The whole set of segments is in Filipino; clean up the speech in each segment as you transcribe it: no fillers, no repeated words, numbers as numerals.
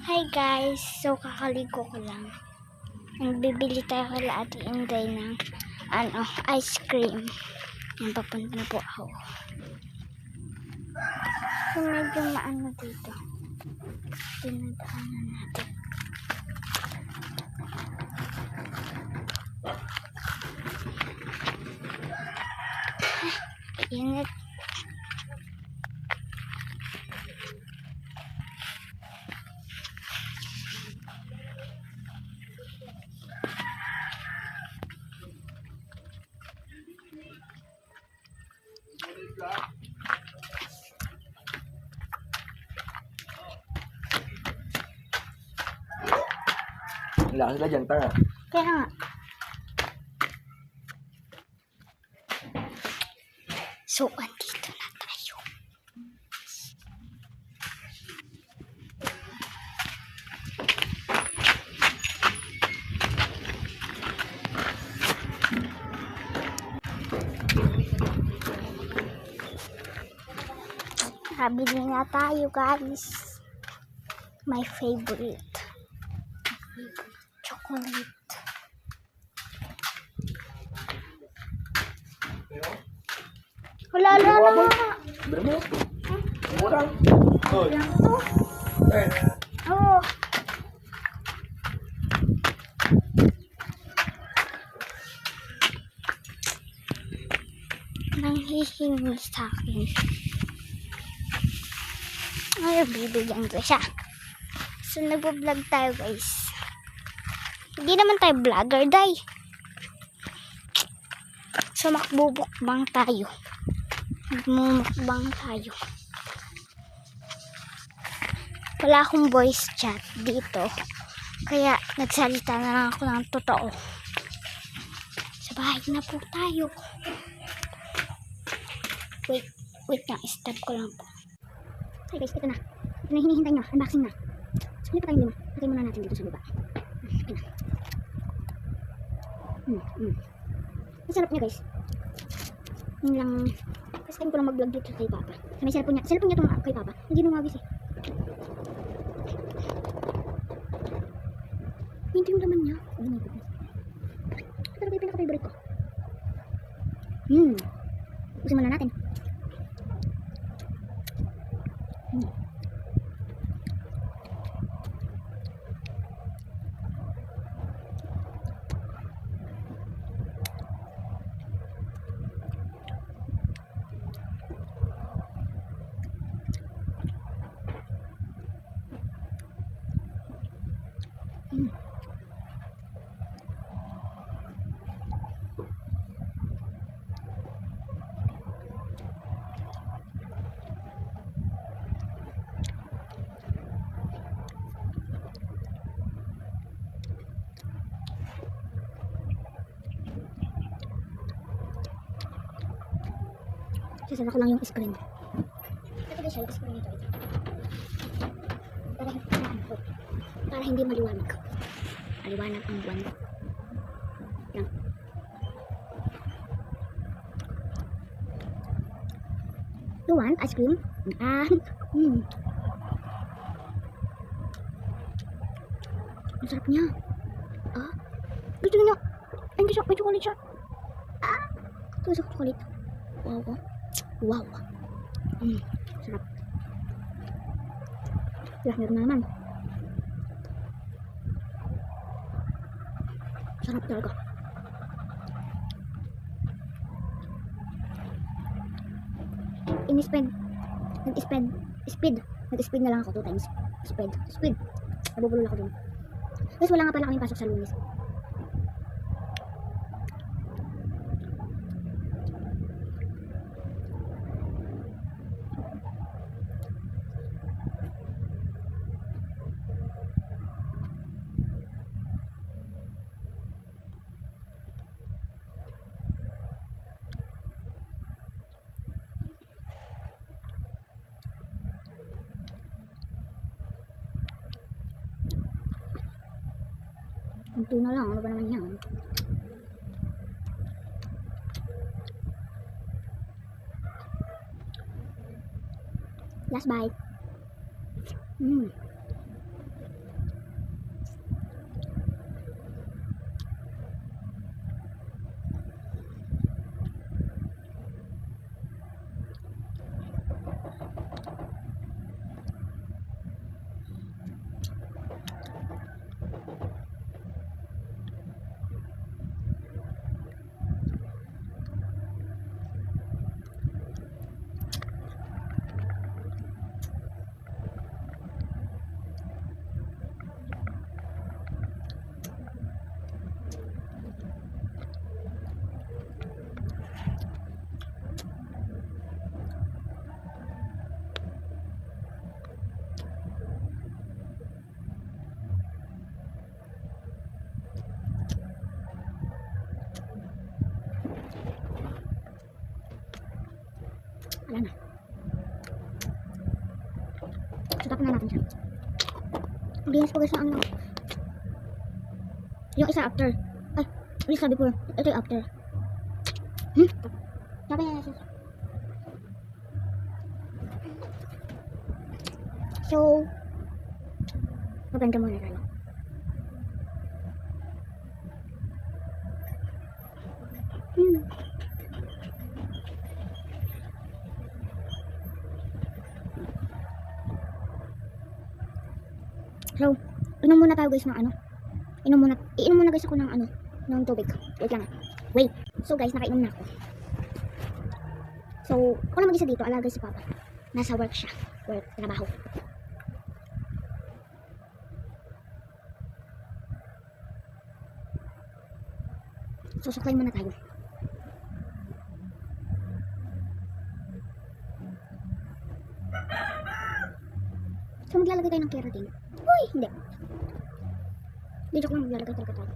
Hi guys! So kakaligo ko lang. Nagbibili tayo kay Ate Inday ng ice cream. Yan, papunta na po ako. So medyo maano dito. Dinadaanan natin. Init. Wala sila dyan, tara. Kaya nga. So, andito na tayo. Nakabili na tayo guys. My favorite. Chocolate. Wala na. Bener mo? Kurang. Oh. Yan to. Oh. Nanghihingi sa akin. Ay, bibigyan ko siya. So, nagpo-vlog tayo guys. Hindi naman tayo vlogger, day. So, makbubukbang tayo. Magmumukbang tayo. Wala akong voice chat dito. Kaya, nagsalita na lang ako ng totoo. Sa bahay na po tayo. Wait nga. Stop ko lang po. Hi guys, ito na. Ito na hinihintay nyo. Unboxing na. So, hindi pa tayong lima. Lagay muna natin dito sa baba. Ito na. Ang sarap niya guys. Yun lang. Kasi time ko lang mag-vlog dito kay Papa. May cellphone niya. Cellphone niya itong kay Papa. Hindi numagis eh. Hindi yung laman niya. Oh my goodness. Ito talaga yung pinaka-favorite ko. Usin muna natin. Sasama ko lang yung screen. Ito ba siya yung screen nito? Para hindi maliwanag. Maliwanag ang buwan. Yan. You want ice cream? Ang sarap niya. Gusto niyo? Ay, hindi siya. May chocolate siya. Ito sa chocolate. Wow. Sarap. Meron na naman. Sarap talaga. Nag-speed na lang ako 2 times. Speed. Nabubulol ako dun. Tapos wala nga pala kaming pasok sa Lunes. Ito na lang, ano ba naman yan? Last bite. Wala na. So, tapon na natin siya. Ang linis po guys na ano. Yung isa after. Ay, yung sabi ko. Ito yung after. Tapon na natin siya. So, maganda muna tayo. So, inom muna tayo guys ng ano. Iinom muna guys ako ng ano, ng tubig. Wait lang. Wait. So guys, nakainom na ako. So, ako na mag-isa dito, alaga si Papa. Nasa work siya. Work, trabaho. So, suklay muna tayo. So, maglalagay tayo ng keratin. Uy, hindi. Hindi, joke lang, maglalagay talaga tayo.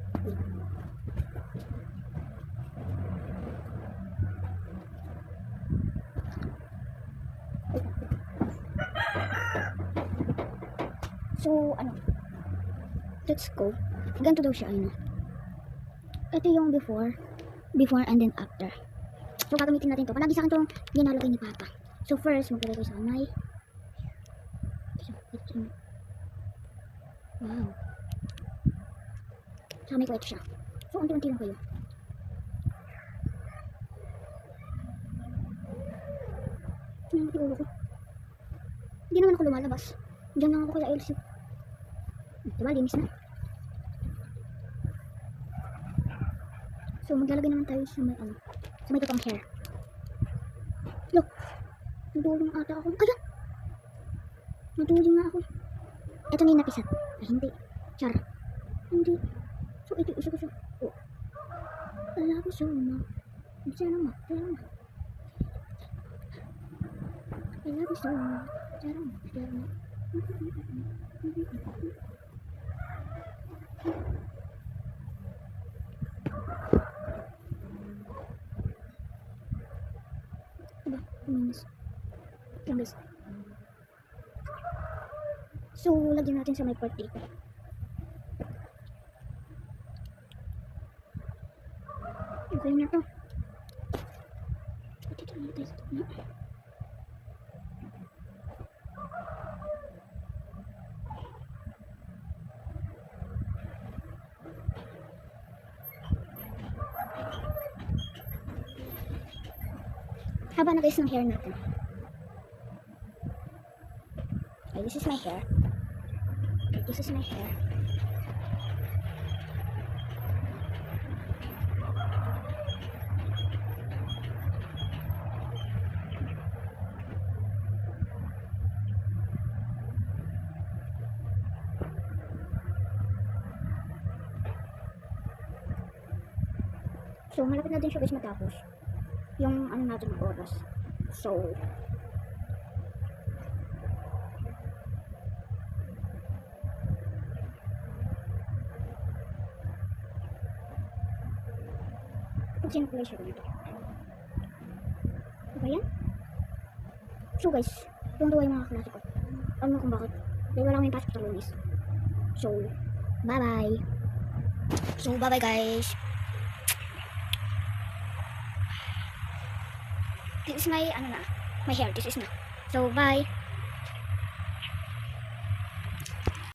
So, ano? Let's go. Ganito daw siya, ano. Ito yung before and then after. So, gagamitin natin to. Palagi sa akin itong ginalagay ni Papa. So, first, maglagay ko sa kamay. Wow. Sa kamay ko ito siya. So, unti-unti lang kayo. Tingnan ko yung ulo ko. Hindi naman ako lumalabas. Diyan lang ako kaya LC. Diba, linis na. So, maglalagay naman tayo sa may ano. Sa may totoong hair. Look. Naduling ata ako. Ayan! Naduling nga ako. Ito na yung napisat. Ay, hindi. Char. Hindi. So, ito. Isa ko siya. Oh. Wala ko siya. Diyan lang ma. Diyan lang ma. Wala ko siya. Diyan lang ma. Diyan lang ma. Diba? Uminis. Yan guys. So, lagyan natin sa may part dito. Okay na to. Dito na tayo sa tukna. Haba na guys ng hair natin. Okay, this is my hair. Okay, this is my hair. So, malapit na din siya guys matapos. Yung ano natin ng oras. So, pag-simplay siya ganito. Diba yan? So guys, tuwang-tuwa yung mga klase ko. Alam mo kung bakit. Dahil wala kaming pasok sa Lunes. So, bye-bye. So, bye-bye guys. This is my, ano na, my hair. This is na. So, bye.